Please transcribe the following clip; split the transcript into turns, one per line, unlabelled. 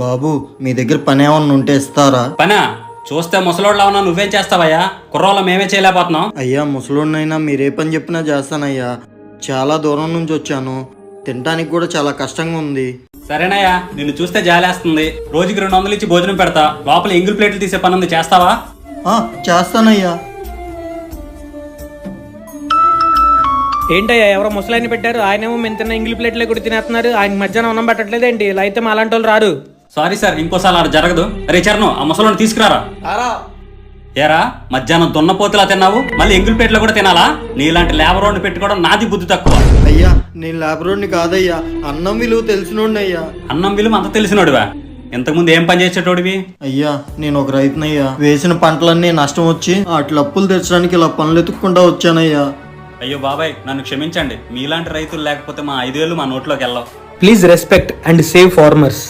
బాబు మీ దగ్గర పని ఏమన్నా ఉంటే ఇస్తారా?
పనా? చూస్తే ముసలోళ్ళ ఉన్నా నువ్వేం చేస్తావయ్యా? కుర్రోళ్ళ మేమే చేయలేకపోతున్నాం.
అయ్యా ముసలోడినైనా మీరే పని చెప్పినా చేస్తానయ్యా. చాలా దూరం నుంచి వచ్చాను, తినడానికి కూడా చాలా కష్టంగా ఉంది.
సరేనయ్యా, నిన్ను చూస్తే జాలేస్తుంది. రోజుకి 200 ఇచ్చి భోజనం పెడతా. లోపల ఎంగిల్ ప్లేట్లు తీసే పని ఉంది, చేస్తావా?
చేస్తానయ్యా.
ఏంటయ్యా ఎవరో ముసలాయిని పెట్టారు, ఆయనేమో మేము తిన్న ఇంగిలి ప్లేట్లే కూడా తినేస్తున్నారు. ఆయన మధ్యాహ్నం అన్నం పెట్టట్లేదు ఏంటి? ఇలా అయితే మా అలాంటి వాళ్ళు రారు.
సారీ సార్, ఇంకోసారి అలా జరగదు. అరే చరణ్, ఆ ముసలోని తీసుకురారా. ఏరా, మధ్యాహ్నం దున్నపోతులా తిన్నావు, మళ్ళీ ఎంగిల్ ప్లేట్లో కూడా తినాలా? నీలాంటి లేబర్ రోడ్ని పెట్టుకోవడం నాది బుద్ధి తక్కువ.
అయ్యా నేను లేబరోడ్ని కాదయ్యా, అన్నం విలువ తెలిసినోడినయ్యా.
అన్నం విలువ అంత తెలిసినోడివా? ఇంతకుముందు ఏం పని చేసేటోడివి?
అయ్యా నేను ఒక రైతునయ్యా. వేసిన పంటలన్నీ నష్టం వచ్చి అట్లా అప్పులు తెచ్చడానికి ఇలా పనులు ఎత్తుక్కుంటా వచ్చానయ్యా.
అయ్యో బాబాయ్, నన్ను క్షమించండి. మీలాంటి రైతులు లేకపోతే మా 5 వేలు మా నోట్లోకి వెళ్ళవు.
Please respect and save farmers.